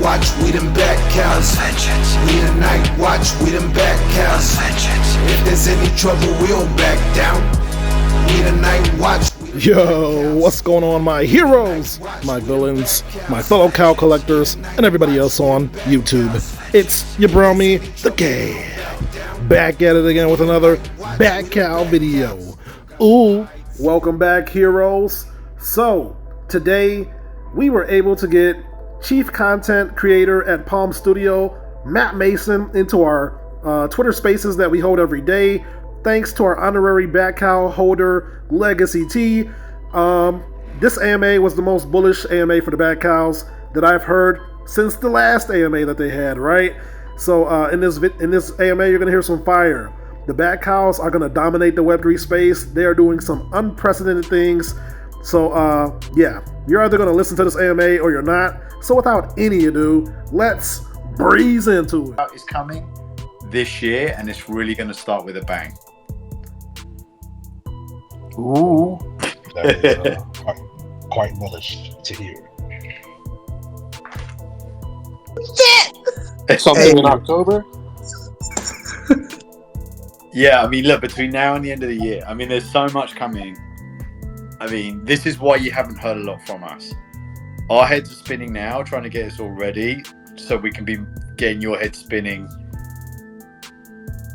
watch, we them back cows. We the night watch, we them back cows. If there's any trouble, we'll back down. We the night watch. Yo, what's going on, my heroes, my villains, my fellow cow collectors, and everybody else on YouTube? It's your bromie, the Gay, back at it again with another Bat Cow video. Ooh, welcome back, heroes. So, today, we were able to get Chief Content Creator at Palm Studio, Matt Mason, into our Twitter Spaces that we hold every day. Thanks to our honorary Bat Cow holder, Legacy T. This AMA was the most bullish AMA for the Bat Cows that I've heard since the last AMA that they had, right? So in this AMA, you're going to hear some fire. The Bat Cows are going to dominate the Web3 space. They are doing some unprecedented things. So yeah, you're either going to listen to this AMA or you're not. So without any ado, let's breeze into it. It's coming this year, and it's really going to start with a bang. Ooh, that is quite bullish to hear. Something in October? Yeah, I mean, look, between now and the end of the year, I mean, there's so much coming. I mean, this is why you haven't heard a lot from us. Our heads are spinning now, trying to get us all ready so we can be getting your head spinning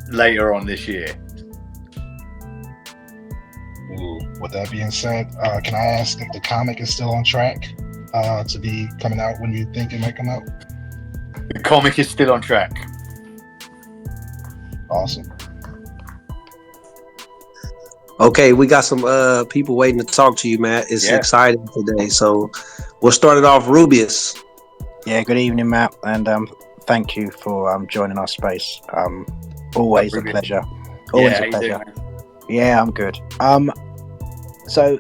later on this year. Ooh, with that being said, can I ask if the comic is still on track to be coming out when you think it might come out? The comic is still on track. Awesome. Okay, we got some people waiting to talk to you, Matt. It's exciting today. So we'll start it off. Rubius. Yeah, good evening, Matt, and thank you for joining our space. Always a pleasure. Always a pleasure. Yeah, I'm good. So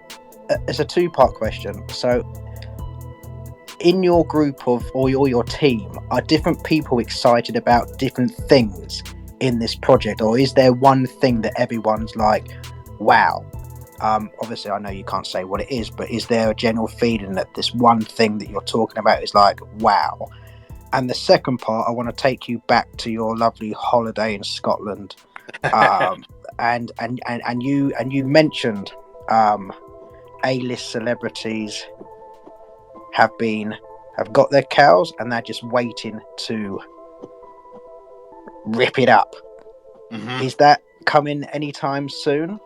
it's a two-part question. So in your group of or your team, are different people excited about different things in this project, or is there one thing that everyone's like, wow? Obviously I know you can't say what it is, but is there a general feeling that this one thing that you're talking about is like, wow? And the second part, I want to take you back to your lovely holiday in Scotland. And you mentioned A-list celebrities have got their cows and they're just waiting to rip it up. Mm-hmm. Is that coming anytime soon?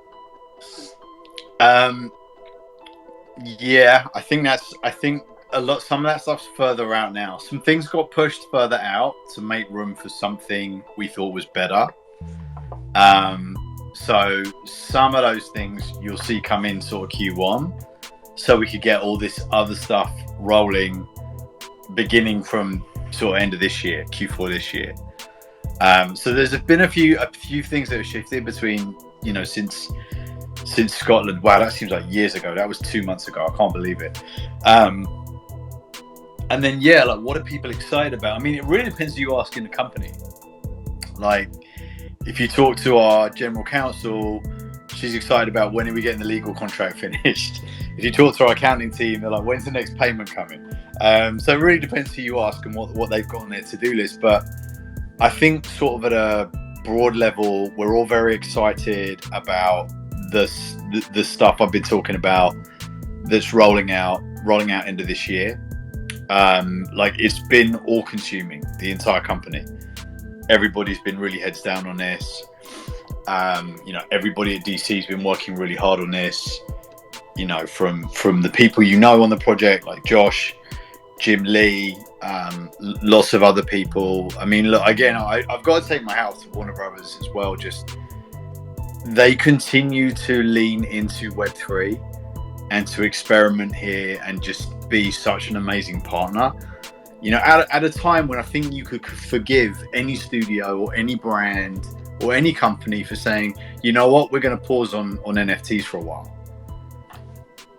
Yeah, I think some of that stuff's further out now. Some things got pushed further out to make room for something we thought was better. So some of those things you'll see come in sort of Q1, so we could get all this other stuff rolling beginning from sort of end of this year, Q4 this year. So there's been a few things that have shifted between, since Scotland. Wow, that seems like years ago. That was 2 months ago. I can't believe it. And then, like, what are people excited about? I mean, it really depends who you ask in the company. Like, if you talk to our general counsel, she's excited about when are we getting the legal contract finished. If you talk to our accounting team, they're like, when's the next payment coming? So it really depends who you ask and what they've got on their to-do list. But I think sort of at a broad level, we're all very excited about the stuff I've been talking about that's rolling out into this year. Like, it's been all consuming, the entire company. Everybody's been really heads down on this. Everybody at DC's been working really hard on this. From the people on the project, like Josh, Jim Lee, lots of other people. I mean, look, again, I've got to take my hat off to Warner Brothers as well. Just they continue to lean into Web3 and to experiment here and just be such an amazing partner. At a time when I think you could forgive any studio or any brand or any company for saying, you know what, we're going to pause on NFTs for a while.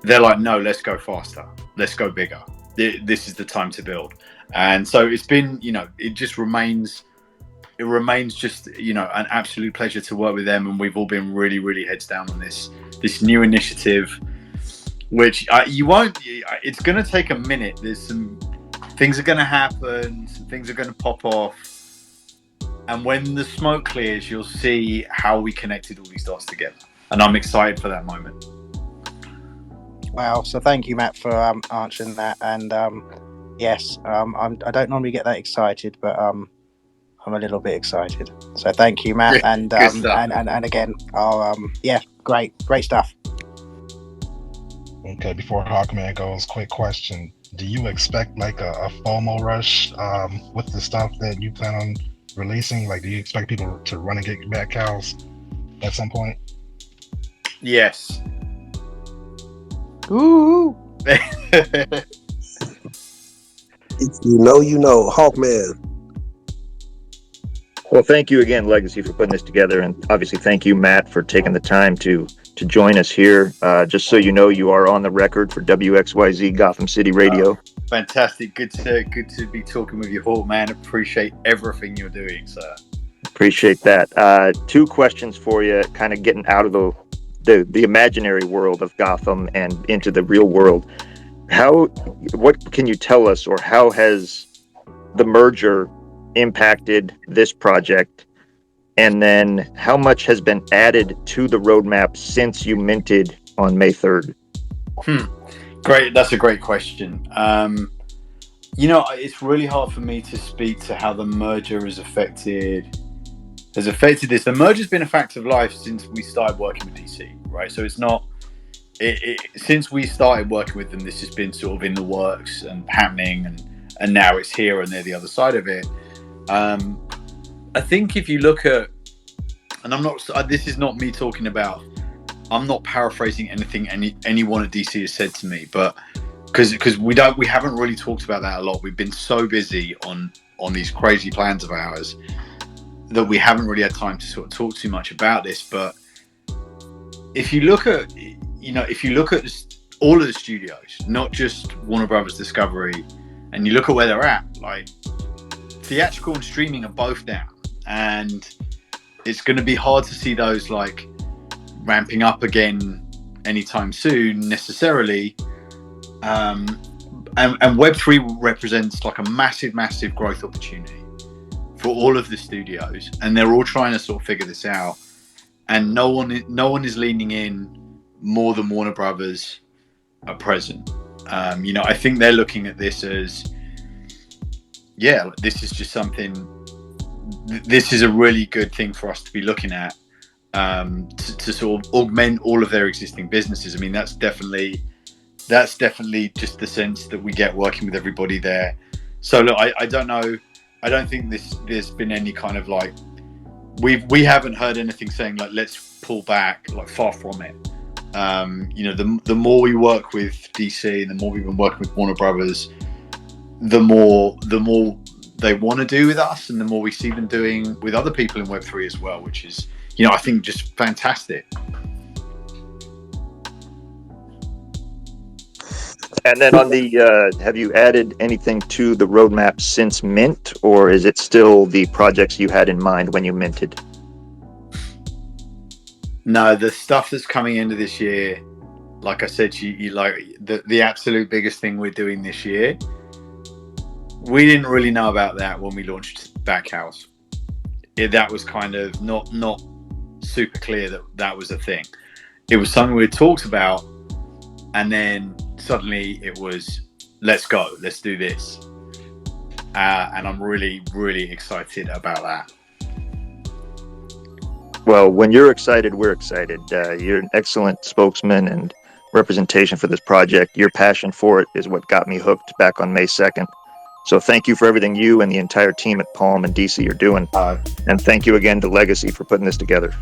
They're like, no, let's go faster. Let's go bigger. This is the time to build. And so it's been, it remains just, an absolute pleasure to work with them. And we've all been really, really heads down on this new initiative, which it's going to take a minute. There's some things are going to happen, some things are going to pop off. And when the smoke clears, you'll see how we connected all these dots together. And I'm excited for that moment. Wow. So thank you, Matt, for answering that. And yes, I don't normally get that excited, but I'm a little bit excited. So thank you, Matt. And and again, great stuff. Okay, before Hawkman goes, quick question. Do you expect like a FOMO rush with the stuff that you plan on releasing? Like, do you expect people to run and get back Cowls at some point? Yes. Ooh. If you know, Hawkman. Well, thank you again, Legacy, for putting this together, and obviously thank you, Matt, for taking the time to join us here. Just so you know, you are on the record for WXYZ Gotham City Radio. Fantastic. Good to be talking with you, Hawkman. Appreciate everything you're doing, sir. Appreciate that. Two questions for you, kind of getting out of the imaginary world of Gotham and into the real world. What can you tell us, or how has the merger impacted this project? And then how much has been added to the roadmap since you minted on May 3rd? Great. That's a great question. It's really hard for me to speak to how the merger has affected this. The merger's been a fact of life since we started working with DC, right? So it's not, since we started working with them, this has been sort of in the works and happening, and now it's here and they're the other side of it. I think if you look at, and this is not me talking about, I'm not paraphrasing anything anyone at DC has said to me, but because we haven't really talked about that a lot. We've been so busy on these crazy plans of ours that we haven't really had time to sort of talk too much about this. But if you look at, all of the studios, not just Warner Brothers Discovery, and you look at where they're at, like theatrical and streaming are both down, and it's going to be hard to see those like ramping up again anytime soon necessarily. And Web3 represents like a massive growth opportunity for all of the studios, and they're all trying to sort of figure this out, and no one is leaning in more than Warner Brothers at present. I think they're looking at this as, this is just something, this is a really good thing for us to be looking at, to sort of augment all of their existing businesses. I mean, that's definitely just the sense that we get working with everybody there. So look, I don't know. I don't think there's been any kind of like, we haven't heard anything saying like, let's pull back, like far from it. The more we work with DC and the more we've been working with Warner Brothers, the more they want to do with us, and the more we see them doing with other people in Web3 as well, which is, I think just fantastic. And then on the, have you added anything to the roadmap since mint, or is it still the projects you had in mind when you minted? No, the stuff that's coming into this year, like I said, you like the absolute biggest thing we're doing this year. We didn't really know about that when we launched Backhouse. That was kind of not super clear that was a thing. It was something we had talked about, and then suddenly it was, let's go, let's do this. And I'm really, really excited about that. Well, when you're excited, we're excited. You're an excellent spokesman and representation for this project. Your passion for it is what got me hooked back on May 2nd. So thank you for everything you and the entire team at Palm and DC are doing. And thank you again to Legacy for putting this together.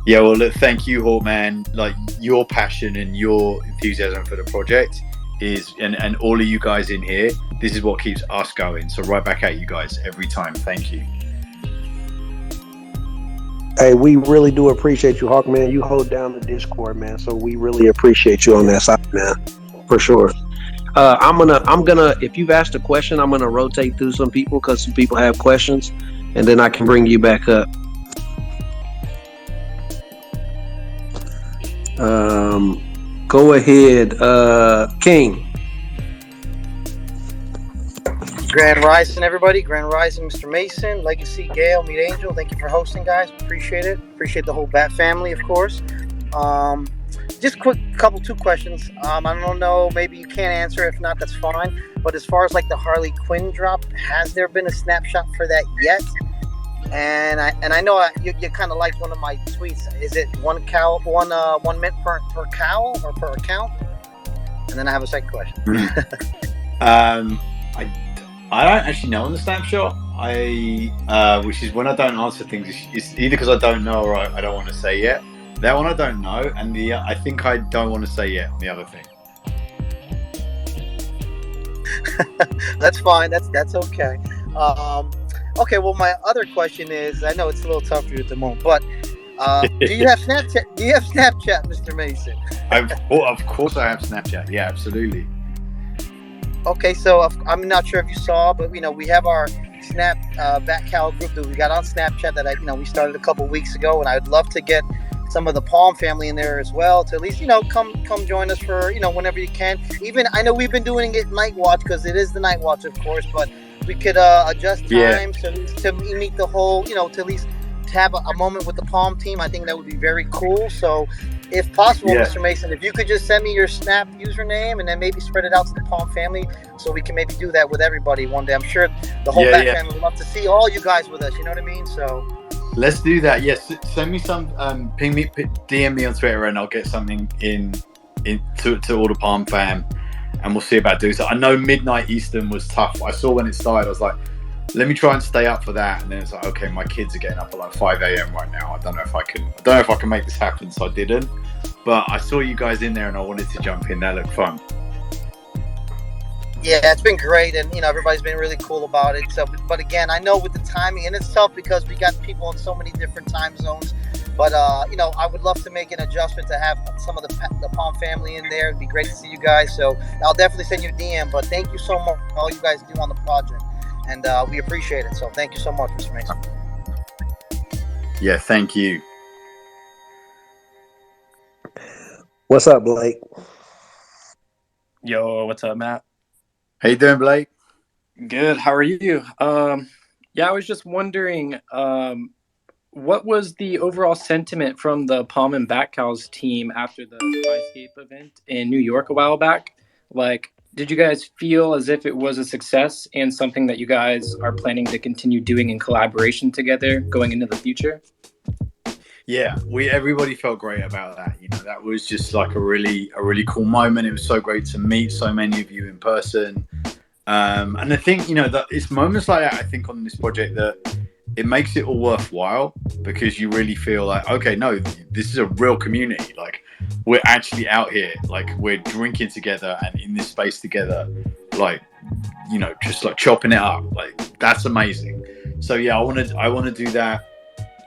Yeah, well, look, thank you, Hawkman. Like, your passion and your enthusiasm for the project is, and all of you guys in here, this is what keeps us going. So right back at you guys every time. Thank you. Hey, we really do appreciate you, Hawkman. You hold down the Discord, man. So we really appreciate you on that side, man, for sure. I'm gonna. If you've asked a question, I'm gonna rotate through some people because some people have questions, and then I can bring you back up. Go ahead, King. Grand Rising, everybody. Grand Rising, Mr. Mason, Legacy, Gail, Meet Angel. Thank you for hosting, guys. Appreciate it. Appreciate the whole Bat family, of course. Just quick, two questions. I don't know, maybe you can't answer. If not, that's fine. But as far as like the Harley Quinn drop, has there been a snapshot for that yet? And I know you kind of liked one of my tweets. Is it one mint per cowl or per account? And then I have a second question. I don't actually know on the snapshot. Which is when I don't answer things. It's either because I don't know or I don't want to say yet. That one I don't know, and I think I don't want to say yet on the other thing. That's fine. That's okay. Okay. Well, my other question is, I know it's a little tough for you at the moment, but do you have Snapchat? Do you have Snapchat, Mr. Mason? Of course, I have Snapchat. Yeah, absolutely. Okay, so I'm not sure if you saw, but we have our Snap Bat Cowl group that we got on Snapchat that we started a couple weeks ago, and I'd love to get some of the Palm family in there as well to at least come join us for whenever you can. Even I know we've been doing it night watch because it is the night watch, of course, but we could adjust times to meet the whole to at least have a moment with the Palm team. I think that would be very cool. So if possible, Mr. Mason, if you could just send me your Snap username and then maybe spread it out to the Palm family so we can maybe do that with everybody one day. I'm sure the whole Bat family would love to see all you guys with us. You know what I mean? So let's do that. Yes, send me some, DM me on Twitter, and I'll get something to all the Palm fam, and we'll see about doing so. I know midnight Eastern was tough. I saw when it started, I was like, let me try and stay up for that, and then it's like, okay, my kids are getting up at like 5 a.m. right now. I don't know if I can make this happen, so I didn't. But I saw you guys in there, and I wanted to jump in. That looked fun. Yeah, it's been great, and everybody's been really cool about it. So, but again, I know with the timing, and it's tough because we got people in so many different time zones. But I would love to make an adjustment to have some of the Palm family in there. It'd be great to see you guys. So I'll definitely send you a DM. But thank you so much for all you guys do on the project, and we appreciate it. So thank you so much, Mr. Mason. Yeah, thank you. What's up, Blake? Yo, what's up, Matt? How you doing, Blake? Good. How are you? I was just wondering, what was the overall sentiment from the Palm and Bat Cowls team after the Skyscape event in New York a while back? Like, did you guys feel as if it was a success and something that you guys are planning to continue doing in collaboration together going into the future? Yeah, everybody felt great about that. That was just like a really cool moment. It was so great to meet so many of you in person. And I think, that it's moments like that, I think, on this project that it makes it all worthwhile, because you really feel like, okay, no, this is a real community. Like, we're actually out here, like, we're drinking together and in this space together, like, just like chopping it up. Like, that's amazing. So yeah, I want to do that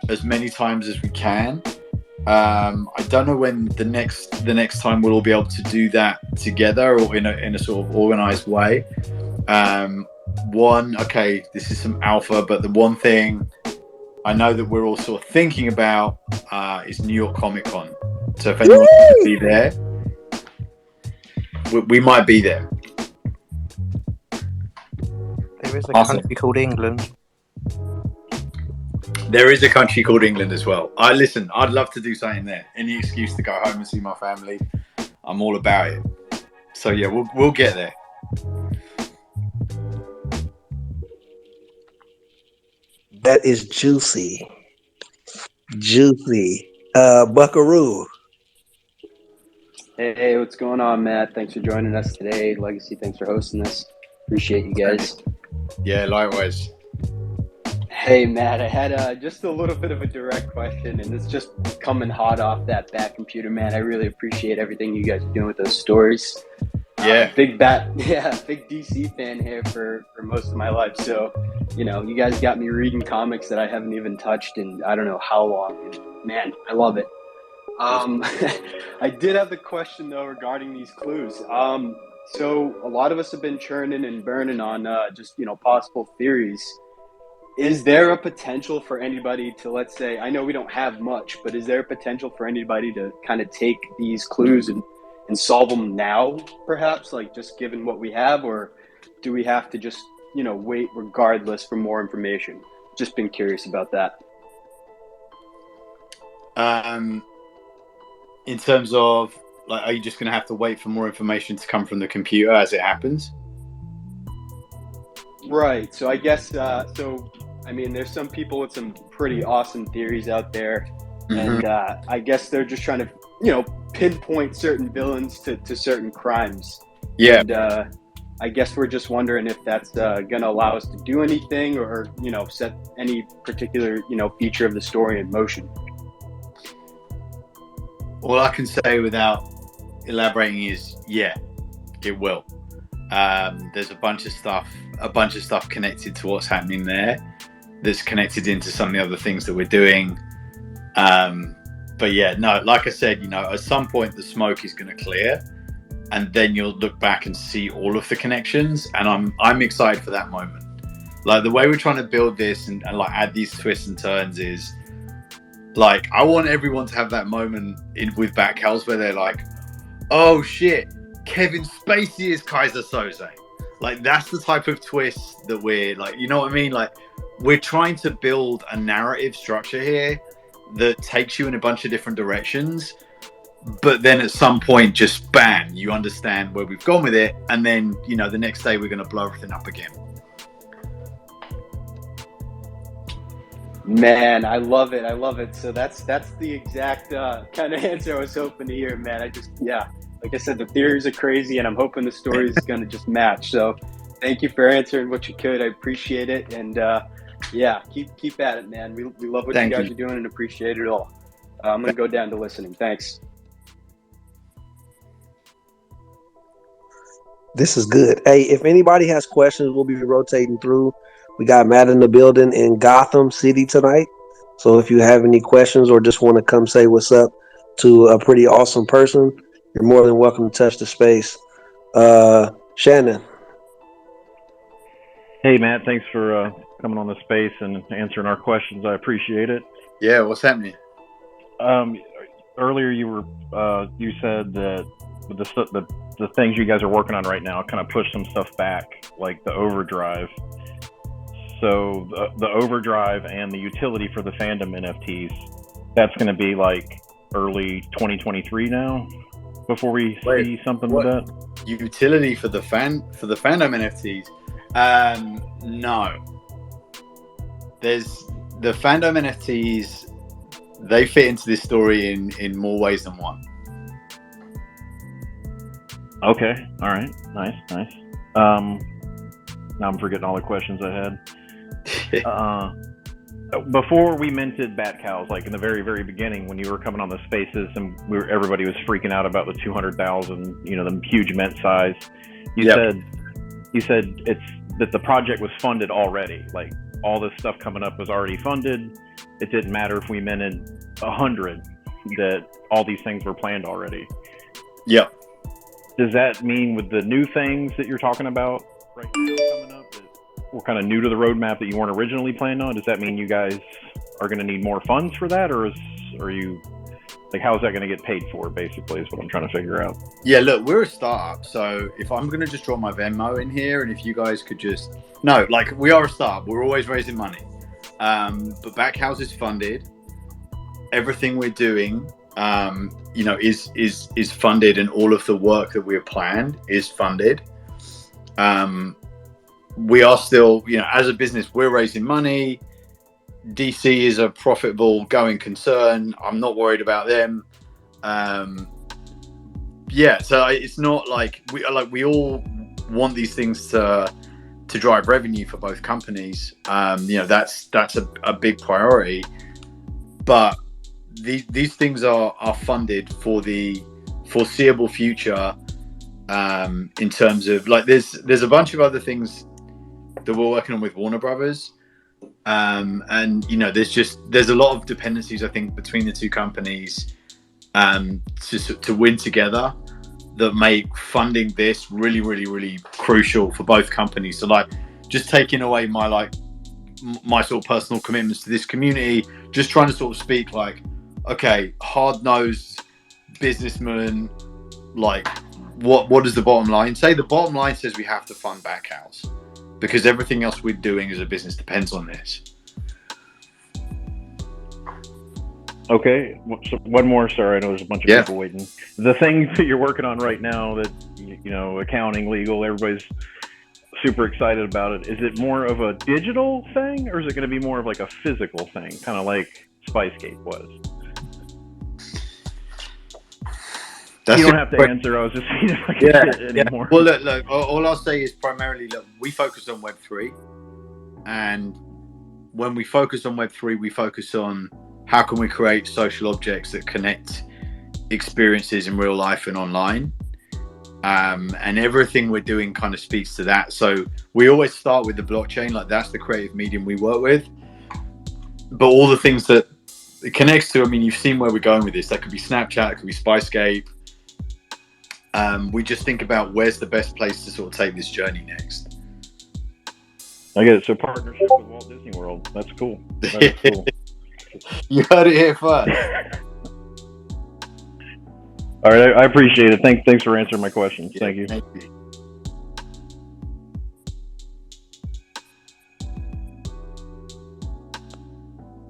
as many times as we can. I don't know when the next time we'll all be able to do that together or in a sort of organized way. This is some alpha, but the one thing I know that we're all sort of thinking about is New York Comic Con. So if anyone wants to be there, we might be there. There is a country called England. There is a country called England as well. I'd love to do something there. Any excuse to go home and see my family, I'm all about it. So yeah, we'll get there. That is juicy. Buckaroo. Hey, what's going on, Matt? Thanks for joining us today. Legacy, thanks for hosting this. Appreciate you guys. Yeah, likewise. Hey, Matt, I had just a little bit of a direct question, and it's just coming hot off that Bat computer, man. I really appreciate everything you guys are doing with those stories. Yeah. Big DC fan here for most of my life. So, you guys got me reading comics that I haven't even touched in I don't know how long. And man, I love it. I did have the question, though, regarding these clues. So a lot of us have been churning and burning on just possible theories. Is there a potential for anybody to, let's say, I know we don't have much, but is there a potential for anybody to kind of take these clues and solve them now, perhaps, like just given what we have, or do we have to just wait regardless for more information? Just been curious about that. In terms of, like, are you just going to have to wait for more information to come from the computer as it happens? Right. So I guess, there's some people with some pretty awesome theories out there. And I guess they're just trying to, pinpoint certain villains to certain crimes. Yeah. And I guess we're just wondering if that's going to allow us to do anything or, set any particular, feature of the story in motion. All I can say without elaborating is, yeah, it will. There's a bunch of stuff connected to what's happening there that's connected into some of the other things that we're doing. But yeah, no, like I said, at some point the smoke is going to clear, and then you'll look back and see all of the connections. And I'm excited for that moment. Like, the way we're trying to build this and like add these twists and turns is, like, I want everyone to have that moment with Cowls where they're like, oh shit, Kevin Spacey is Kaiser Soze. Like, that's the type of twist that we're like, you know what I mean? Like, we're trying to build a narrative structure here that takes you in a bunch of different directions, but then at some point, just bam, you understand where we've gone with it, and then the next day we're going to blow everything up again. Man, I love it. So that's the exact kind of answer I was hoping to hear, man. Like I said, the theories are crazy, and I'm hoping the story is going to just match. So thank you for answering what you could. I appreciate it. And keep at it, man. We love what you guys are doing and appreciate it all. I'm going to go down to listening. Thanks. This is good. Hey, if anybody has questions, we'll be rotating through. We got Matt in the building in Gotham City tonight. So if you have any questions or just want to come say what's up to a pretty awesome person, you're more than welcome to touch the space. Shannon. Hey, Matt. Thanks for coming on the space and answering our questions. I appreciate it. Yeah, what's happening? Earlier you said that the things you guys are working on right now kind of push some stuff back, like the overdrive. So the overdrive and the utility for the fandom NFTs, that's going to be like early 2023 now before we see something with that. Utility for the fandom NFTs? No. There's the fandom NFTs. They fit into this story in more ways than one. Okay. All right. Nice. Now I'm forgetting all the questions I had. Before we minted Bat Cowls, like in the very, very beginning, when you were coming on the spaces and everybody was freaking out about the 200,000, the huge mint size. You said it's that the project was funded already. Like, all this stuff coming up was already funded. It didn't matter if we minted 100, that all these things were planned already. Yep. Does that mean with the new things that you're talking about right now coming up that were kind of new to the roadmap that you weren't originally planning on? Does that mean you guys are going to need more funds for that, or are you like, how is that going to get paid for? Basically, is what I'm trying to figure out. Yeah, look, we're a startup, so if I'm going to just drop my Venmo in here, and if you guys could we are a startup. We're always raising money, but Backhouse is funded. Everything we're doing, is funded, and all of the work that we have planned is funded. We are still, as a business, we're raising money. DC is a profitable going concern. I'm not worried about them. So it's not like we all want these things to drive revenue for both companies. That's a big priority. But these things are funded for the foreseeable future. In terms of there's a bunch of other things that we're working on with Warner Brothers. There's a lot of dependencies, I think, between the two companies to win together that make funding this really, really, really crucial for both companies. So just taking away my sort of personal commitments to this community, just trying to sort of speak okay, hard-nosed businessman, what is the bottom line? Say the bottom line says we have to fund Backhouse. because everything else we're doing as a business depends on this. Okay, so one more. Sorry, I know there's a bunch of people waiting. The things that you're working on right now, that accounting, legal, everybody's super excited about it. Is it more of a digital thing, or is it going to be more of like a physical thing, kind of like Spicegate was? You don't have to answer. I was just seeing if I could get any more. Well, look. All I'll say is primarily, look, we focus on Web3, and when we focus on Web3, we focus on how can we create social objects that connect experiences in real life and online. And everything we're doing kind of speaks to that. So we always start with the blockchain, like that's the creative medium we work with. But all the things that it connects to, I mean, you've seen where we're going with this. That could be Snapchat, it could be Spicegate. We just think about where's the best place to sort of take this journey next. I get it. So partnership with Walt Disney World. That's cool. That's cool. You heard it here first. All right, I appreciate it. Thanks for answering my questions. Thank you. Thank you.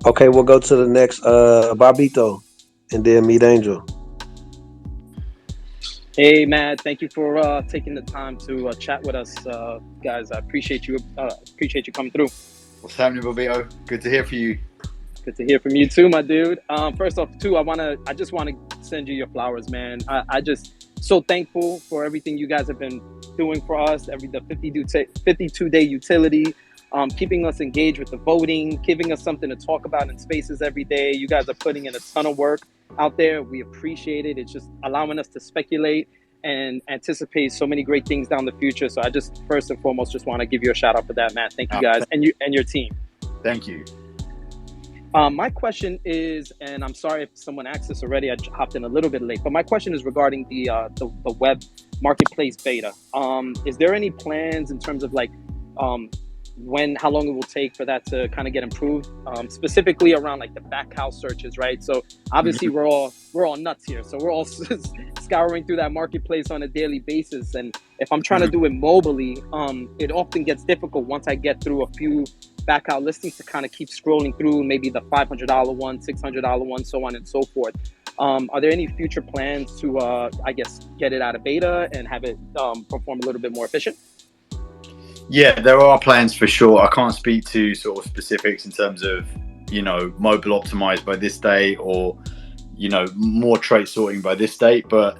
Okay, we'll go to the next Bobito, and then Meet Angel. Hey, Matt. Thank you for taking the time to chat with us, guys. I appreciate you. Appreciate you coming through. What's happening, Bobito? Good to hear from you. Good to hear from you too, my dude. First off, too, I just want to send you your flowers, man. I just so thankful for everything you guys have been doing for us. The 52-day utility, keeping us engaged with the voting, giving us something to talk about in spaces every day. You guys are putting in a ton of work out there. We appreciate it. It's just allowing us to speculate and anticipate so many great things down the future. So I just first and foremost just want to give you a shout out for that, Matt. Thank you guys and your team. Thank you. My question is, and I'm sorry if someone asked this already, I hopped in a little bit late, but my question is regarding the web marketplace beta. Is there any plans in terms of like how long it will take for that to kind of get improved, specifically around like the back house searches, right? So obviously we're all nuts here, so we're all scouring through that marketplace on a daily basis, and if I'm trying to do it mobily, it often gets difficult once I get through a few back out listings to kind of keep scrolling through maybe the $500 one, $600 one, so on and so forth. Are there any future plans to I guess get it out of beta and have it perform a little bit more efficient? Yeah, there are plans for sure. I can't speak to sort of specifics in terms of, mobile optimized by this date or, more trait sorting by this date, but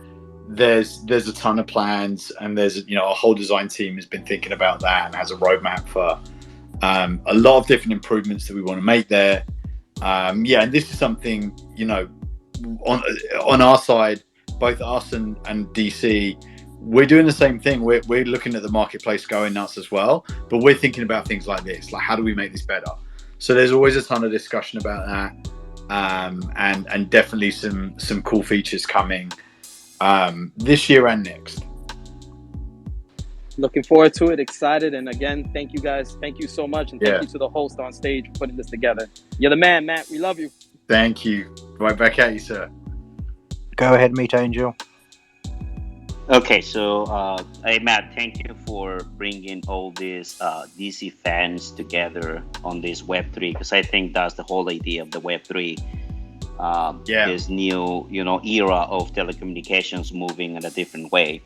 there's a ton of plans, and there's, a whole design team has been thinking about that and has a roadmap for a lot of different improvements that we want to make there. And this is something, on our side, both us and DC, we're doing the same thing. We're looking at the marketplace going nuts as well, but we're thinking about things like this, like how do we make this better? So there's always a ton of discussion about that, and definitely some cool features coming this year and next. Looking forward to it, excited, and again, thank you guys. Thank you so much, and thank you to the host on stage for putting this together. You're the man, Matt. We love you. Thank you. Right back at you, sir. Go ahead, Meet Angel. Okay, so hey Matt, thank you for bringing all these DC fans together on this Web3, because I think that's the whole idea of the Web3. This new, era of telecommunications moving in a different way.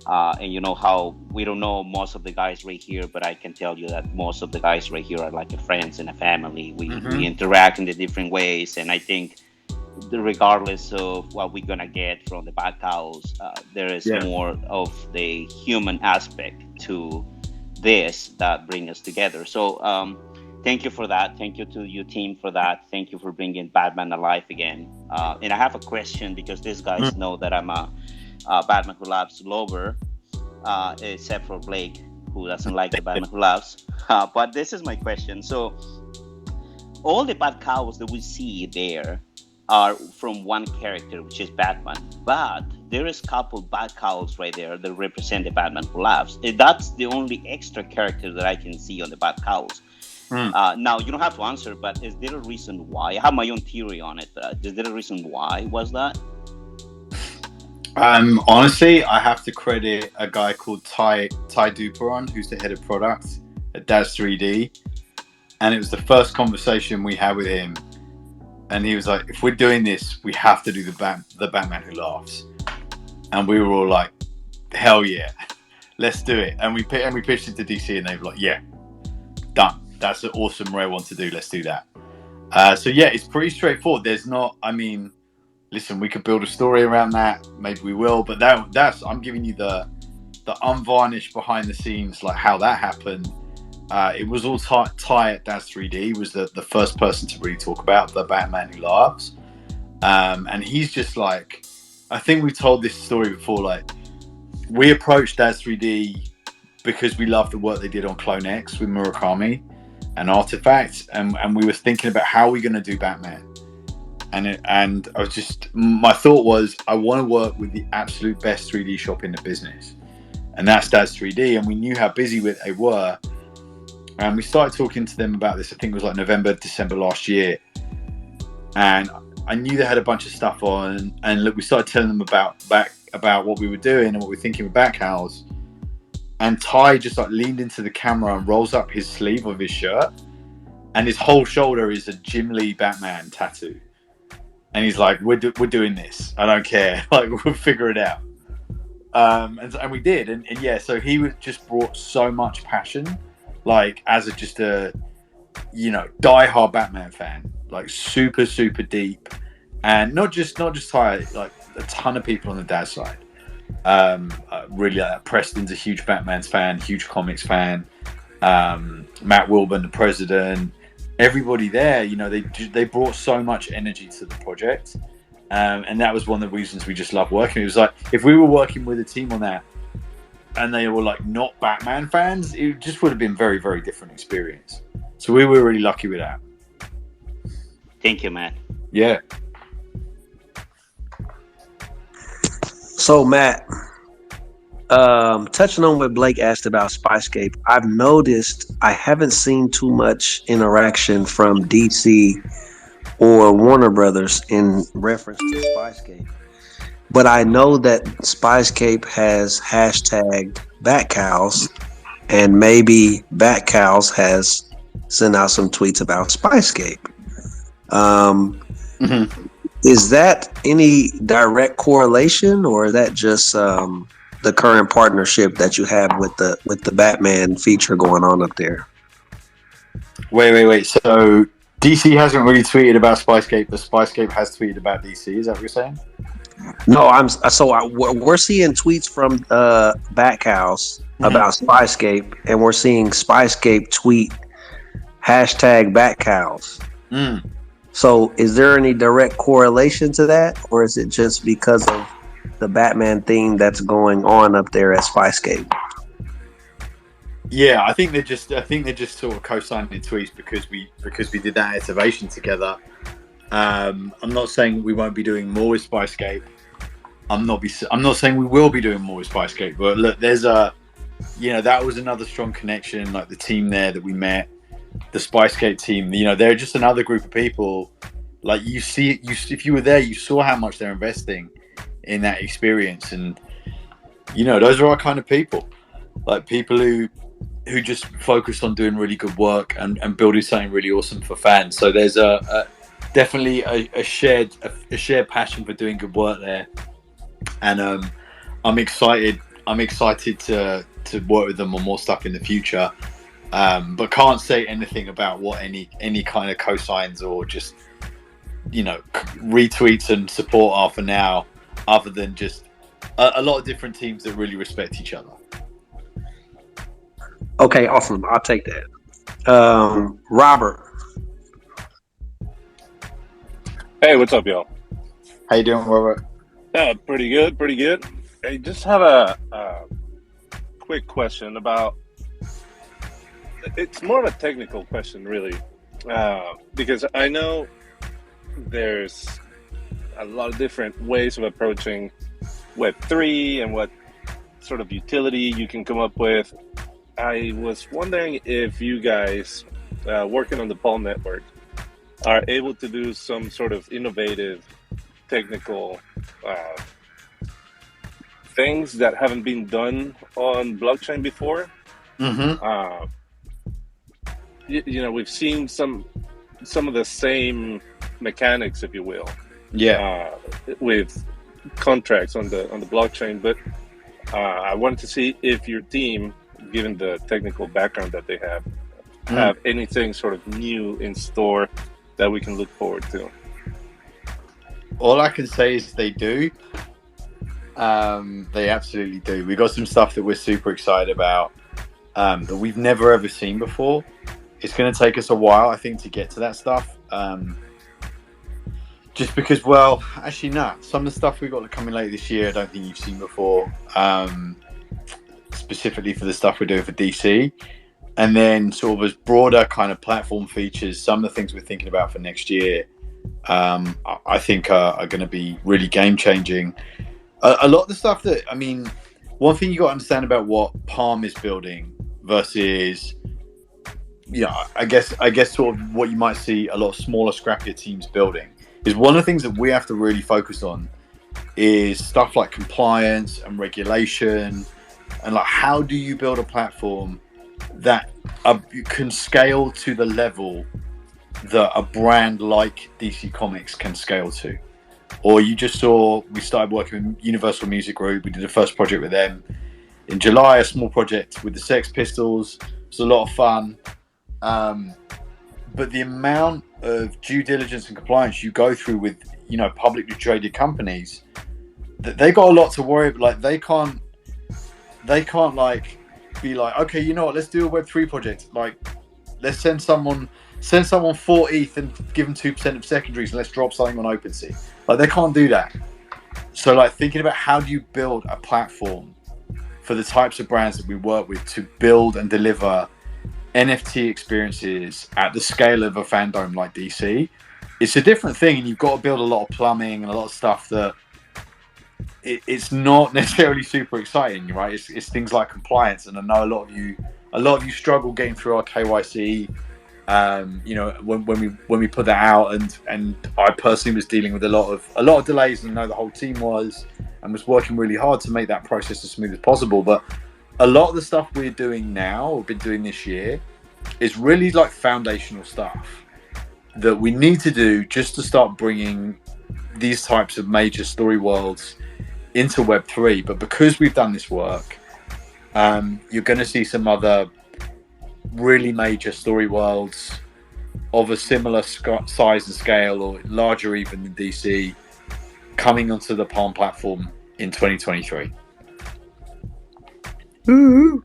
And how we don't know most of the guys right here, but I can tell you that most of the guys right here are like a friends and a family. We interact in the different ways, and I think regardless of what we're gonna get from the back house, there is more of the human aspect to this that bring us together. So thank you for that. Thank you to your team for that. Thank you for bringing Batman alive again. And I have a question, because these guys know that I'm a Batman Who Laughs lover, except for Blake, who doesn't like the Batman Who Laughs. But this is my question. So all the bad cows that we see there are from one character, which is Batman, but there is a couple bad cows right there that represent the Batman Who Laughs. That's the only extra character that I can see on the bad cows. Now, you don't have to answer, but is there a reason why? I have my own theory on it. Is there a reason why was that? Honestly, I have to credit a guy called Ty Duperon, who's the head of product at Daz 3D, and it was the first conversation we had with him. And he was like, "If we're doing this, we have to do the Batman Who Laughs." And we were all like, "Hell yeah, let's do it!" And we pitched it to DC, and they were like, "Yeah, done. That's an awesome rare one to do. Let's do that." So yeah, it's pretty straightforward. There's not. I mean, listen, we could build a story around that. Maybe we will. But that's. I'm giving you the unvarnished behind the scenes, like how that happened. It was all Ty at Daz 3D was the first person to really talk about the Batman Who Laughs. And he's just like, I think we told this story before, like, we approached Daz 3D because we loved the work they did on Clone X with Murakami and Artifacts, and we were thinking about how we're going to do Batman. And I was just, my thought was, I want to work with the absolute best 3D shop in the business. And that's Daz 3D. And we knew how busy they were. And we started talking to them about this, I think it was like November, December last year. And I knew they had a bunch of stuff on. And look, we started telling them about what we were doing and what we were thinking with Cowls. And Ty just like leaned into the camera and rolls up his sleeve of his shirt. And his whole shoulder is a Jim Lee Batman tattoo. And he's like, we're doing this. I don't care. Like, we'll figure it out. And we did. And yeah, so he was just brought so much passion. Like, as just a, diehard Batman fan, like super, super deep, and not just Ty, like a ton of people on the Daz side. Really, Preston's a huge Batman fan, huge comics fan. Matt Wilburn, the president, everybody there, they brought so much energy to the project, and that was one of the reasons we just love working. It was like if we were working with a team on that, and they were like not Batman fans, it just would have been very, very different experience. So we were really lucky with that. Thank you, Matt. Yeah. So Matt, touching on what Blake asked about Spyscape, I've noticed I haven't seen too much interaction from DC or Warner Brothers in reference to Spyscape. But I know that Spyscape has hashtagged Cowls, and maybe Cowls has sent out some tweets about Spyscape. Is that any direct correlation, or is that just the current partnership that you have with the Batman feature going on up there? Wait. So DC hasn't really tweeted about Spyscape, but Spyscape has tweeted about DC. Is that what you're saying? No, we're seeing tweets from Cowls about Spyscape, and we're seeing Spyscape tweet hashtag Cowls. So is there any direct correlation to that, or is it just because of the Batman theme that's going on up there at Spyscape? Yeah, I think they're just sort of co-signing tweets because we did that activation together. I'm not saying we won't be doing more with Spyscape. I'm not saying we will be doing more with Spyscape. But look, there's that was another strong connection. Like the team there that we met, the Spyscape team. They're just another group of people. Like if you were there, you saw how much they're investing in that experience, and those are our kind of people. Like people who just focus on doing really good work and building something really awesome for fans. So there's definitely a shared passion for doing good work there, and I'm excited to work with them on more stuff in the future, but can't say anything about what any kind of cosigns or just retweets and support are for now, other than just a lot of different teams that really respect each other. Okay, awesome. I'll take that. Robert. Hey, what's up, y'all? How you doing, Robert? Pretty good. I just have a quick question about. It's more of a technical question, really, because I know there's a lot of different ways of approaching Web3 and what sort of utility you can come up with. I was wondering if you guys working on the Palm network are able to do some sort of innovative technical things that haven't been done on blockchain before. we've seen some of the same mechanics, if you will, with contracts on the blockchain. But I wanted to see if your team, given the technical background that they have anything sort of new in store that we can look forward to. All I can say is they do. They absolutely do. We got some stuff that we're super excited about that we've never ever seen before. It's going to take us a while, I think, to get to that stuff. Just because, well, actually, no. Some of the stuff we've got coming later this year, I don't think you've seen before. Specifically for the stuff we're doing for DC. And then sort of as broader kind of platform features, some of the things we're thinking about for next year, I think are going to be really game changing. A lot of the stuff that, I mean, one thing you got to understand about what Palm is building versus, I guess sort of what you might see a lot of smaller, scrappier teams building is one of the things that we have to really focus on is stuff like compliance and regulation, and like how do you build a platform that can scale to the level that a brand like DC Comics can scale to. Or you just saw, we started working with Universal Music Group. We did the first project with them in July, a small project with the Sex Pistols. It was a lot of fun. But the amount of due diligence and compliance you go through with, publicly traded companies, they got a lot to worry about. Like they can't like be like, okay, you know what, let's do a Web3 project. Like, let's send someone 4 ETH and give them 2% of secondaries and let's drop something on OpenSea. Like, they can't do that. So, like, thinking about how do you build a platform for the types of brands that we work with to build and deliver NFT experiences at the scale of a fandom like DC, it's a different thing, and you've got to build a lot of plumbing and a lot of stuff that it's not necessarily super exciting, right? It's things like compliance, and I know a lot of you struggle getting through our KYC. When we put that out, and I personally was dealing with a lot of delays, and I know the whole team was working really hard to make that process as smooth as possible. But a lot of the stuff we're doing now, we've been doing this year, is really like foundational stuff that we need to do just to start bringing these types of major story worlds into Web3. But because we've done this work, you're going to see some other really major story worlds of a similar size and scale, or larger even than DC, coming onto the Palm platform in 2023. Ooh.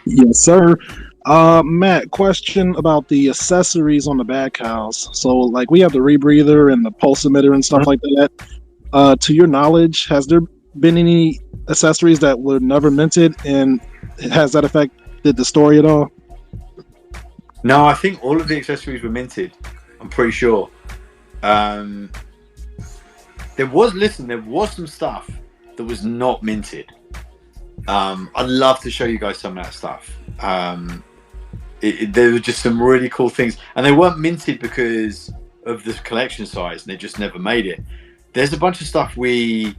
Yes, sir. Matt, question about the accessories on the bad cows. So, like, we have the rebreather and the pulse emitter and stuff like that. To your knowledge, has there been any accessories that were never minted, and has that affected the story at all? No, I think all of the accessories were minted. I'm pretty sure. There was some stuff that was not minted. I'd love to show you guys some of that stuff. There were just some really cool things, and they weren't minted because of the collection size, and they just never made it. There's a bunch of stuff we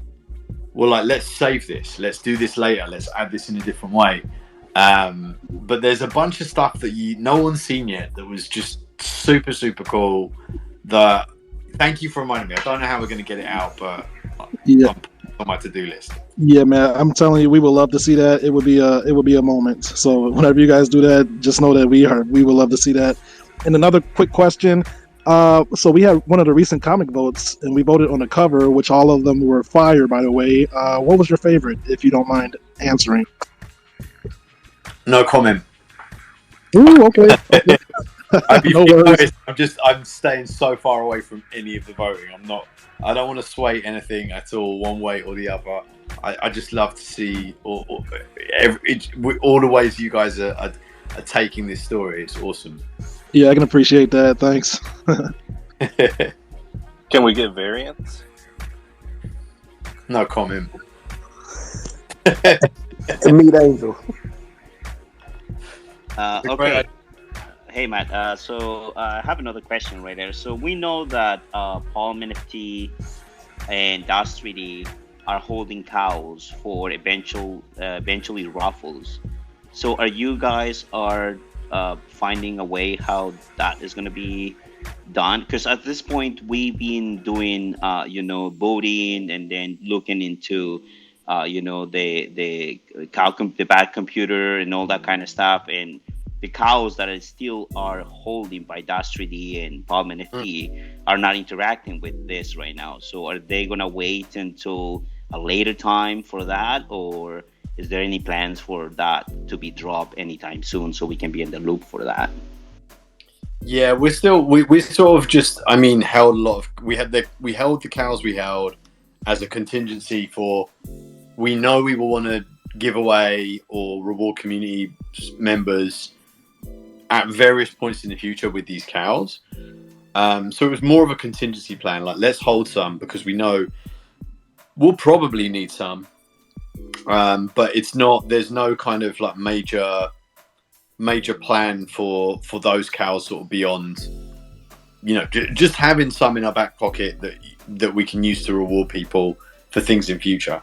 were like, let's save this, let's do this later, let's add this in a different way. But there's a bunch of stuff that no one's seen yet that was just super, super cool. Thank you for reminding me. I don't know how we're going to get it out, but yeah, on my to-do list. Yeah, man, I'm telling you, we would love to see that. It would be a moment. So whenever you guys do that, just know that we would love to see that. And another quick question. So we had one of the recent comic votes, and we voted on the cover, which all of them were fire, by the way. What was your favorite, if you don't mind answering? No comment. Ooh, okay. I'm staying so far away from any of the voting. I don't want to sway anything at all, one way or the other. I just love to see all the ways you guys are taking this story. It's awesome. Yeah, I can appreciate that. Thanks. Can we get variants? No comment. Meet Angel. Okay. Hey, Matt. So I have another question right there. So we know that Palm NFT and Das 3D are holding Cowls for eventually raffles. So are you guys finding a way how that is going to be done? Because at this point we've been doing voting and then looking into the the bad computer and all that kind of stuff, and the cows that are still are holding by Dash 3D and Palm NFT are not interacting with this right now. So are they gonna wait until a later time for that, or is there any plans for that to be dropped anytime soon so we can be in the loop for that? Yeah, we sort of just, I mean, held a lot of, we held the cows we held as a contingency for, we know we will want to give away or reward community members at various points in the future with these cows. So it was more of a contingency plan, like let's hold some because we know we'll probably need some. But it's not, there's no kind of like major plan for those cows sort of beyond, just having some in our back pocket that we can use to reward people for things in future.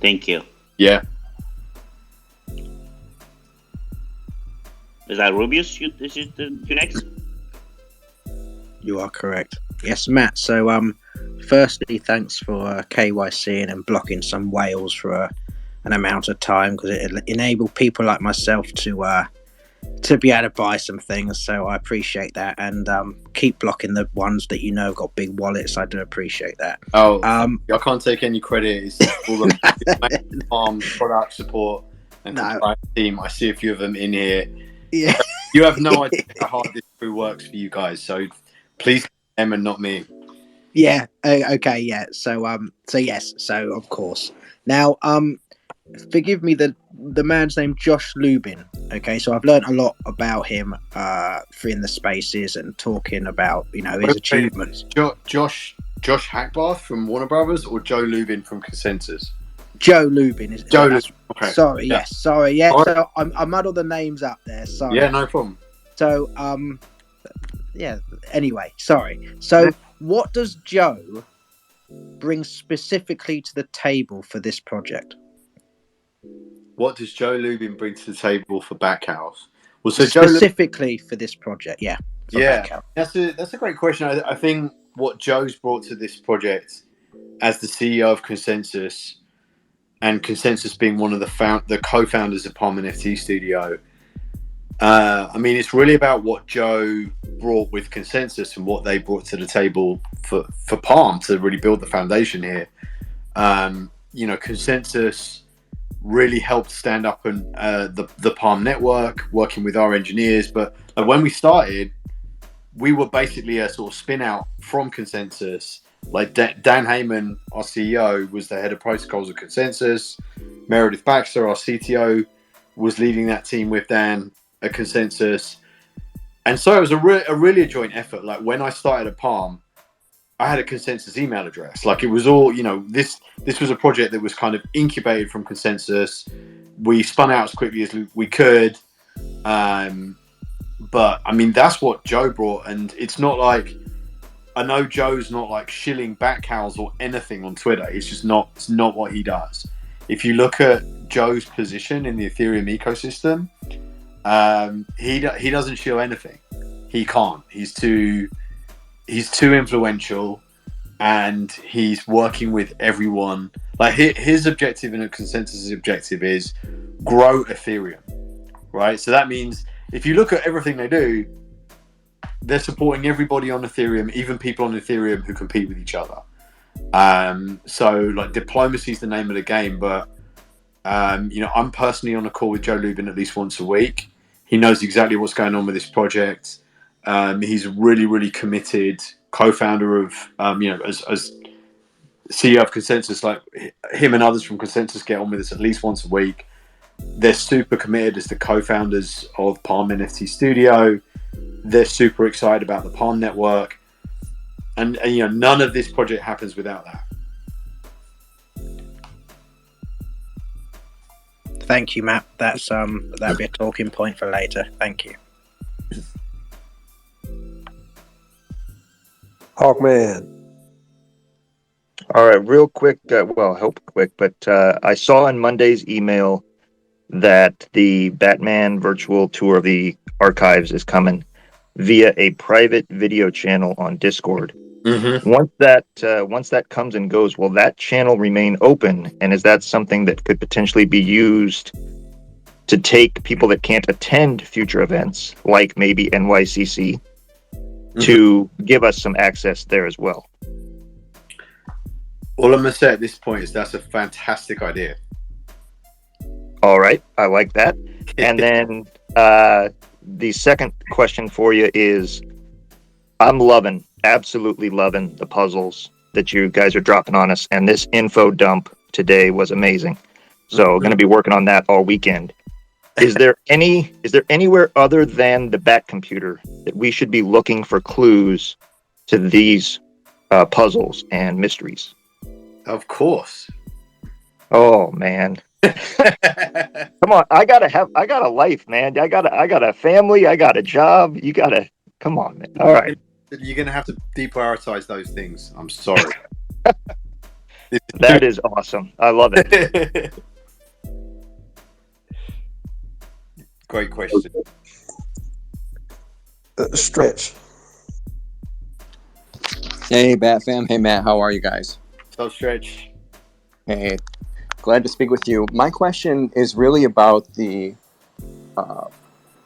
Thank you. Yeah. Is that Rubius? You next? You are correct. Yes, Matt. So, firstly, thanks for KYCing and blocking some whales for an amount of time, because it enabled people like myself to be able to buy some things. So I appreciate that, and keep blocking the ones that got big wallets. I do appreciate that. Oh, I can't take any credit. It's all the product support and compliance team. I see a few of them in here. Yeah, you have no idea how hard this crew works for you guys. So please, them and not me. Yeah. Okay. Yeah. So yes. So of course. Now forgive me, the man's name Josh Lubin. Okay, so I've learned a lot about him in the spaces and talking about his achievements. Josh Hackbarth from Warner Brothers or Joe Lubin from Consensus? Joe Lubin is Joe Lubin. Okay. Sorry, yeah. yes, sorry, yeah. Right. So I muddled the names up there. Sorry. Yeah, no problem. So yeah. Anyway, sorry. So what does Joe bring specifically to the table for this project? What does Joe Lubin bring to the table for Backhouse? Well, so specifically for this project, yeah. Yeah, that's a great question. I think what Joe's brought to this project as the CEO of Consensus, and Consensus being one of the co-founders of Palm NFT Studio. I mean, it's really about what Joe brought with Consensus and what they brought to the table for Palm to really build the foundation here. Consensus really helped stand up and the Palm network, working with our engineers. But when we started, we were basically a sort of spin out from Consensus. Like Dan Heyman, our CEO, was the head of protocols of Consensus. Meredith Baxter, our CTO, was leading that team with Dan at Consensus. And so it was a really a joint effort. Like when I started at Palm, I had a Consensus email address. Like it was all, this was a project that was kind of incubated from Consensus. We spun out as quickly as we could. But I mean, that's what Joe brought. And it's not like, I know Joe's not like shilling back Cowls or anything on Twitter. It's not what he does. If you look at Joe's position in the Ethereum ecosystem, he doesn't shill anything. He can't. He's too influential, and he's working with everyone. Like his objective and a Consensus' objective is grow Ethereum, right? So that means if you look at everything they do, they're supporting everybody on Ethereum, even people on Ethereum who compete with each other. So like diplomacy is the name of the game, but I'm personally on a call with Joe Lubin at least once a week. He knows exactly what's going on with this project. He's really, really committed co-founder of, as CEO of Consensus. Like him and others from Consensus get on with us at least once a week. They're super committed as the co-founders of Palm NFT Studio. They're super excited about the Palm network, and none of this project happens without that. Thank you, Matt. That'll be a talking point for later. Thank you. Hawkman. All right, real quick. Well, hope quick, but I saw in Monday's email that the Batman virtual tour of the archives is coming via a private video channel on Discord. Mm-hmm. Once that comes and goes, will that channel remain open? And is that something that could potentially be used to take people that can't attend future events, like maybe NYCC, to give us some access there as well? All I'm going to say at this point is that's a fantastic idea. All right, I like that. And then the second question for you is, I'm absolutely loving the puzzles that you guys are dropping on us, and this info dump today was amazing. So going to be working on that all weekend. Is there anywhere other than the Bat computer that we should be looking for clues to these puzzles and mysteries? Of course. Oh man. Come on, I got a life, man. I got a family, I got a job. Come on, man. All right. You're going to have to deprioritize those things. I'm sorry. That is awesome. I love it. Great question. Stretch. Hey, Bat fam. Hey, Matt. How are you guys? So, Stretch. Hey, glad to speak with you. My question is really about the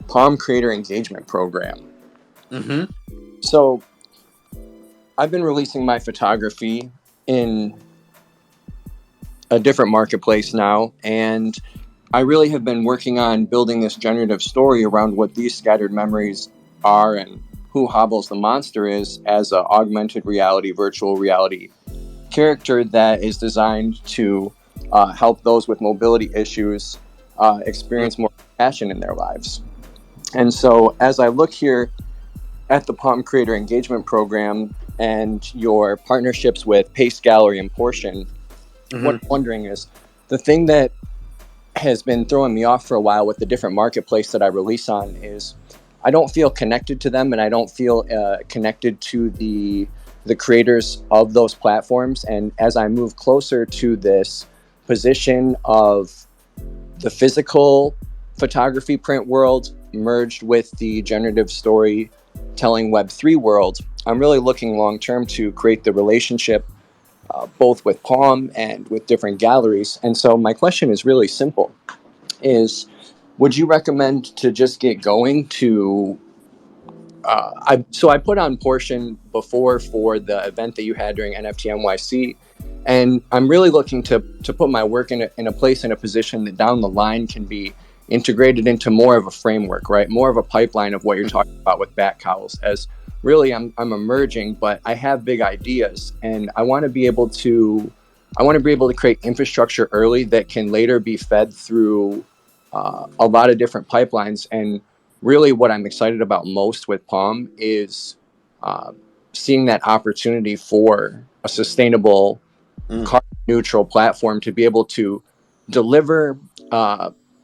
Palm Creator Engagement Program. Mm-hmm. So, I've been releasing my photography in a different marketplace now, and I really have been working on building this generative story around what these scattered memories are and who Hobbles the Monster is as an augmented reality, virtual reality character that is designed to help those with mobility issues experience more passion in their lives. And so as I look here at the Palm Creator Engagement Program and your partnerships with Pace Gallery and Portion, what I'm wondering is, the thing that has been throwing me off for a while with the different marketplace that I release on is I don't feel connected to them, and I don't feel connected to the creators of those platforms. And as I move closer to this position of the physical photography print world merged with the generative storytelling Web3 world, I'm really looking long term to create the relationship both with Palm and with different galleries. And so my question is really simple, is would you recommend to just get going to, I put on Portion before for the event that you had during NFT NYC, and I'm really looking to put my work in a place, in a position that down the line can be integrated into more of a framework, right? More of a pipeline of what you're talking about with Bat Cowls, as really I'm emerging, but I have big ideas, and I want to be able to create infrastructure early that can later be fed through a lot of different pipelines. And really what I'm excited about most with Palm is seeing that opportunity for a sustainable carbon neutral platform to be able to deliver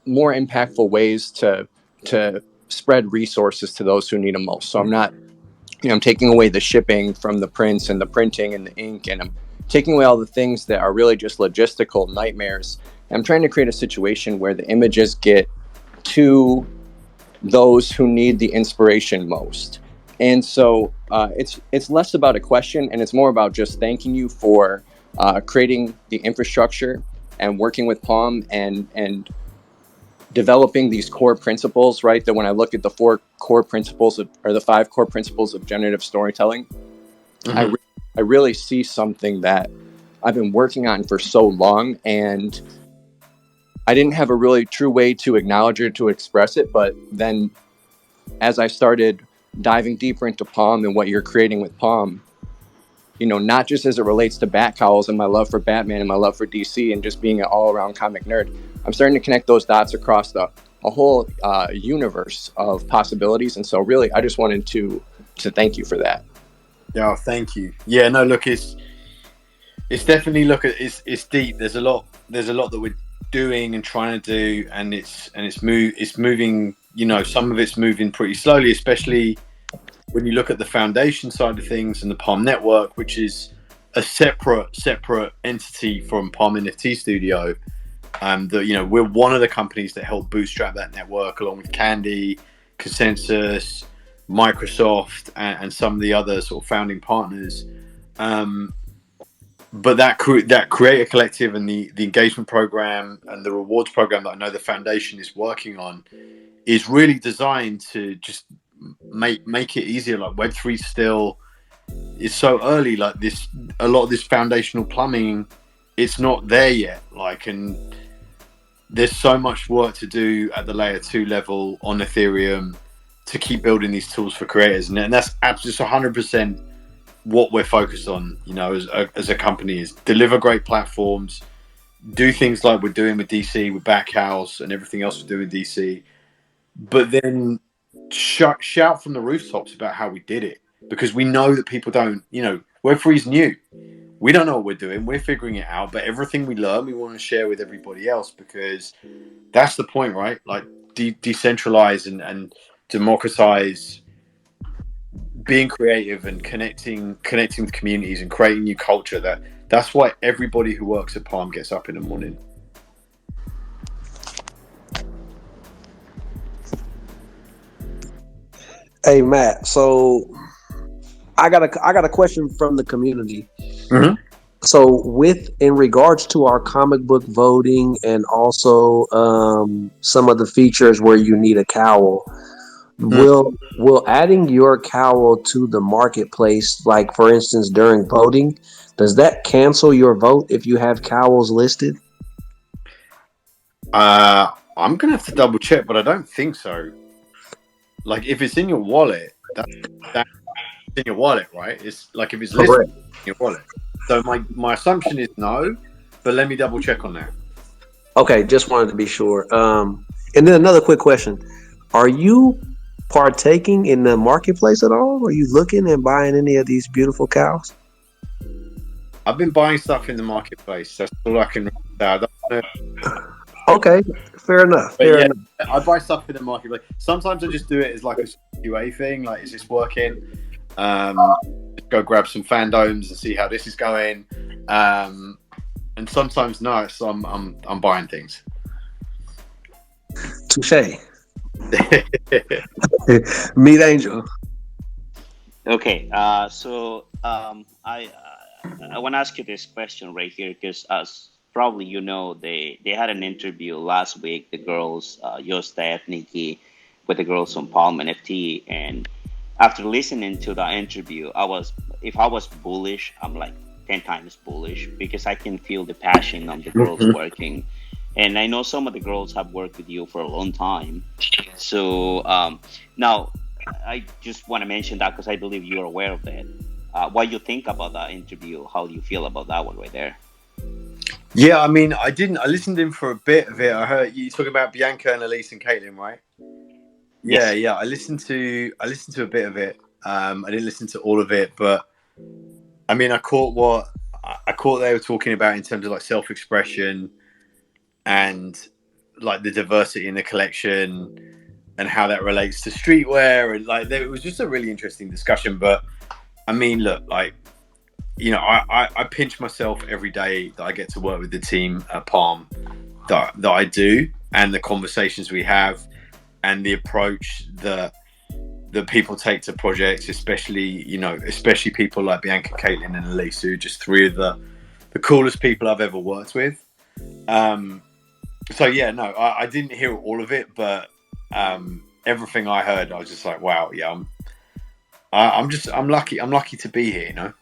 more impactful ways to spread resources to those who need them most. So I'm taking away the shipping from the prints and the printing and the ink, and I'm taking away all the things that are really just logistical nightmares. And I'm trying to create a situation where the images get to those who need the inspiration most. And so it's less about a question, and it's more about just thanking you for creating the infrastructure and working with Palm and developing these core principles, right? That when I look at the 5 core principles of generative storytelling, I really see something that I've been working on for so long, and I didn't have a really true way to acknowledge it, to express it. But then as I started diving deeper into Palm and what you're creating with Palm, not just as it relates to Bat Cowls and my love for Batman and my love for DC and just being an all-around comic nerd, I'm starting to connect those dots across a whole universe of possibilities. And so really, I just wanted to thank you for that. Yeah, thank you. Yeah, no, look, it's definitely, it's deep. There's a lot that we're doing and trying to do, and it's moving, some of it's moving pretty slowly, especially when you look at the foundation side of things and the Palm Network, which is a separate entity from Palm NFT Studio. We're one of the companies that helped bootstrap that network, along with Candy, Consensus, Microsoft, and some of the other sort of founding partners. But that creator collective and the engagement program and the rewards program that I know the foundation is working on is really designed to just make it easier. Like Web3 still is so early. Like a lot of this foundational plumbing, it's not there yet. And there's so much work to do at the layer 2 level on Ethereum to keep building these tools for creators, and that's just 100% what we're focused on, as a company, is deliver great platforms, do things like we're doing with DC, with Cowls and everything else we're doing with DC, but then shout from the rooftops about how we did it, because we know that people don't, Web3's new. We don't know what we're doing. We're figuring it out, but everything we learn, we want to share with everybody else, because that's the point, right? Like decentralize and democratize being creative and connecting with communities and creating new culture. That's why everybody who works at Palm gets up in the morning. Hey Matt, so I got a question from the community. Mm-hmm. So in regards to our comic book voting and also some of the features where you need a cowl, will adding your cowl to the marketplace, like for instance during voting, does that cancel your vote if you have cowls listed? I'm gonna have to double check, but I don't think so. Like if it's in your wallet, that's in your wallet, right? It's like if it's listed in your wallet. So my assumption is no, but let me double check on that. Okay, just wanted to be sure. And then another quick question: are you partaking in the marketplace at all? Are you looking and buying any of these beautiful cows? I've been buying stuff in the marketplace. That's all I can remember. Okay, fair enough. I buy stuff in the marketplace. Sometimes I just do it as like a QA thing. Like, is this working? Go grab some fandoms and see how this is going. And sometimes no, so I'm buying things. Touche. Meet Angel. Okay, so I want to ask you this question right here, because as probably they had an interview last week, the girls, Yosta, Nikki, with the girls on Palm NFT, and after listening to the interview, if I was bullish, I'm like 10 times bullish, because I can feel the passion of the girls working. And I know some of the girls have worked with you for a long time. So now I just want to mention that because I believe you're aware of that. What you think about that interview? How do you feel about that one right there? Yeah, I mean, I listened in for a bit of it. I heard you talking about Bianca and Elise and Caitlin, right? Yes. Yeah. I listened to a bit of it. I didn't listen to all of it, but I mean, I caught what they were talking about in terms of like self-expression and like the diversity in the collection and how that relates to streetwear, and like it was just a really interesting discussion. But I mean, look, like, I pinch myself every day that I get to work with the team at Palm that I do, and the conversations we have and the approach that people take to projects, especially people like Bianca, Caitlin, and Elise, who are just three of the coolest people I've ever worked with. So yeah, no, I didn't hear all of it, but everything I heard, I was just like, wow, yeah, I'm lucky to be here,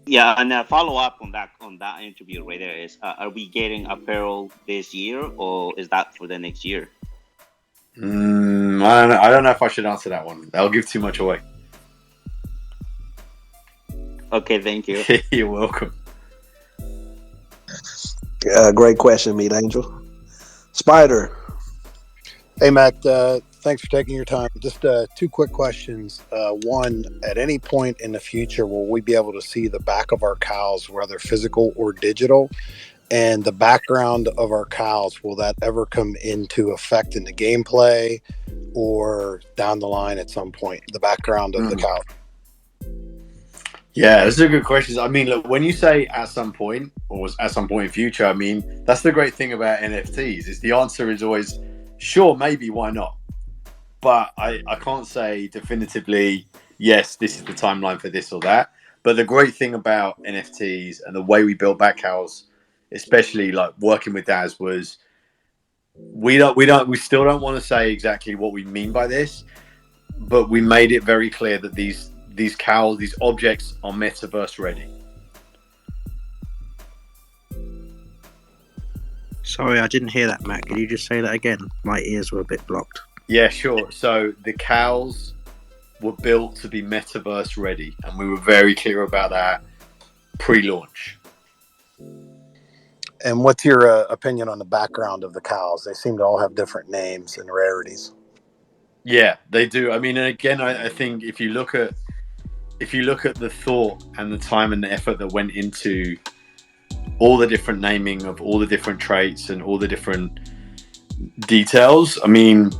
Yeah, and follow up on that interview right there is, are we getting apparel this year, or is that for the next year? I don't know if I should answer that one. That'll give too much away. Okay, thank you. You're welcome. Great question, Meet Angel. Spider. Hey, Matt. Thanks for taking your time. Just two quick questions. One, at any point in the future, will we be able to see the back of our cows, whether physical or digital? And the background of our cows, will that ever come into effect in the gameplay or down the line at some point? The background of the cow. Yeah, that's a good question. I mean, look, when you say at some point or at some point in future, I mean, that's the great thing about NFTs is the answer is always sure, maybe, why not? But I can't say definitively, yes, this is the timeline for this or that. But the great thing about NFTs and the way we built Backhouse, especially like working with Daz, was we still don't want to say exactly what we mean by this, but we made it very clear that these cowls, these objects are metaverse ready. Sorry, I didn't hear that, Matt. Could you just say that again? My ears were a bit blocked. Yeah, sure. So the cowls were built to be metaverse ready, and we were very clear about that pre-launch. And what's your opinion on the background of the cows? They seem to all have different names and rarities. Yeah, they do. I mean, and again, I think if you look at the thought and the time and the effort that went into all the different naming of all the different traits and all the different details, I mean,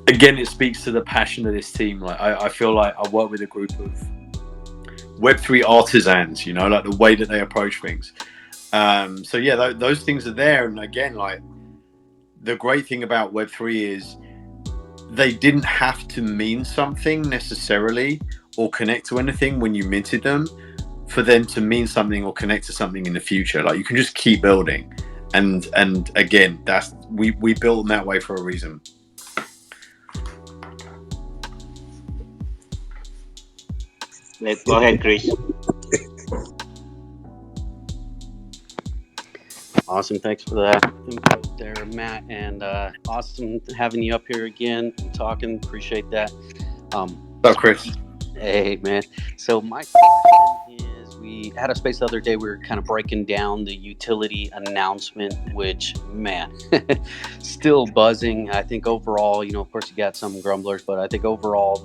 again, it speaks to the passion of this team. Like, I feel like I work with a group of Web3 artisans, you know, like the way that they approach things. So yeah, those things are there. And again, like the great thing about Web3 is they didn't have to mean something necessarily or connect to anything when you minted them for them to mean something or connect to something in the future. Like you can just keep building. And again, that's we built them that way for a reason. Go ahead, Chris. Awesome. Thanks for that info there, Matt. And awesome having you up here again and talking. Appreciate that. What's up, Chris? Hey, man. So my question is, we had a space the other day. We were kind of breaking down the utility announcement, which, man, still buzzing. I think overall, you know, of course you got some grumblers, but I think overall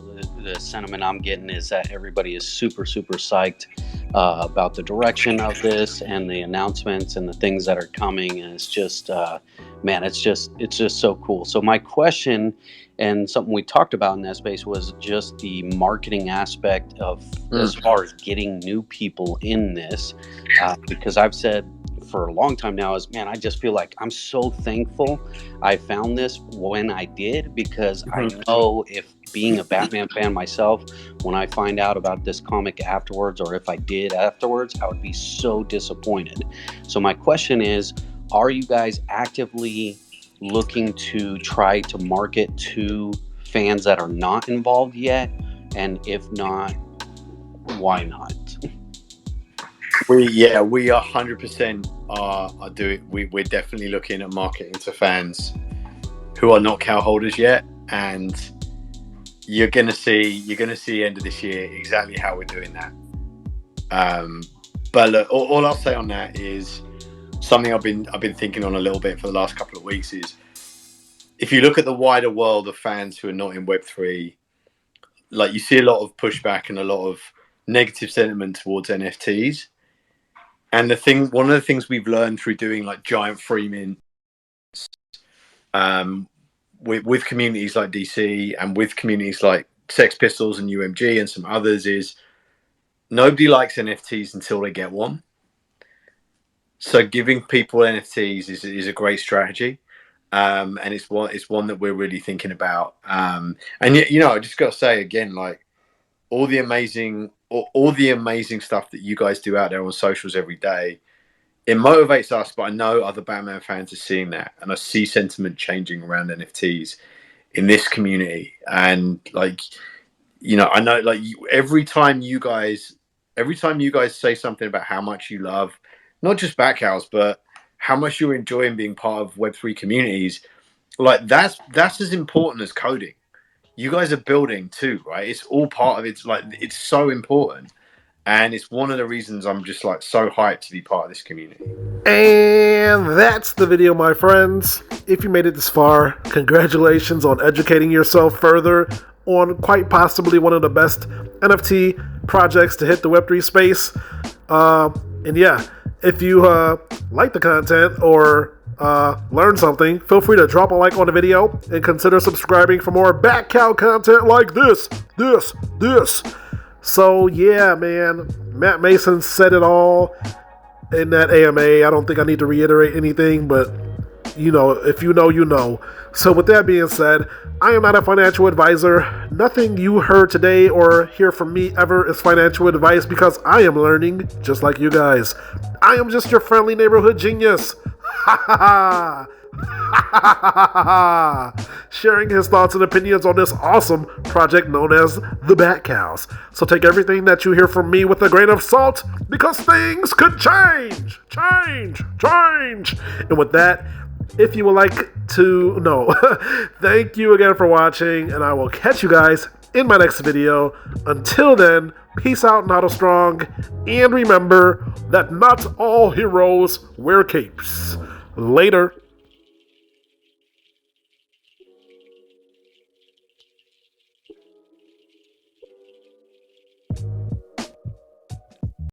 the sentiment I'm getting is that everybody is super, super psyched about the direction of this and the announcements and the things that are coming. And it's just, man, it's just so cool. So my question, and something we talked about in that space, was just the marketing aspect of as far as getting new people in this, because I've said for a long time now is, man, I just feel like I'm so thankful I found this when I did, because I know if being a Batman fan myself, when I find out about this comic afterwards, or if I did afterwards, I would be so disappointed. So my question is, are you guys actively looking to try to market to fans that are not involved yet? And if not, why not? We are 100% are doing. We're definitely looking at marketing to fans who are not cow holders yet, and you're gonna see end of this year exactly how we're doing that. But look, all I'll say on that is something I've been thinking on a little bit for the last couple of weeks is, if you look at the wider world of fans who are not in Web3, like you see a lot of pushback and a lot of negative sentiment towards NFTs. And one of the things we've learned through doing like giant free mints, with communities like DC and with communities like Sex Pistols and UMG and some others, is nobody likes NFTs until they get one. So giving people NFTs is a great strategy. And it's one that we're really thinking about. And yet, you know, I just got to say again, like all the amazing stuff that you guys do out there on socials every day, it motivates us. But I know other Batman fans are seeing that, and I see sentiment changing around NFTs in this community. And like, you know, I know like every time you guys say something about how much you love, not just Backhouse, but how much you're enjoying being part of Web3 communities, like that's as important as coding. You guys are building too, right? It's all part of it. It's like, it's so important. And it's one of the reasons I'm just like so hyped to be part of this community. And that's the video, my friends. If you made it this far, congratulations on educating yourself further on quite possibly one of the best NFT projects to hit the Web3 space. And yeah, if you like the content or learn something, feel free to drop a like on the video and consider subscribing for more Bat Cow content like this. So yeah, man, Matt Mason said it all in that AMA. I don't think I need to reiterate anything, but if you know, you know. So with that being said, I am not a financial advisor. Nothing you heard today or hear from me ever is financial advice because I am learning just like you guys. I am just your friendly neighborhood genius. Ha ha ha. Sharing his thoughts and opinions on this awesome project known as the Bat Cowls. So take everything that you hear from me with a grain of salt because things could change. And with that, if you would like to know, thank you again for watching, and I will catch you guys in my next video. Until then, peace out, not strong, and remember that not all heroes wear capes. Later.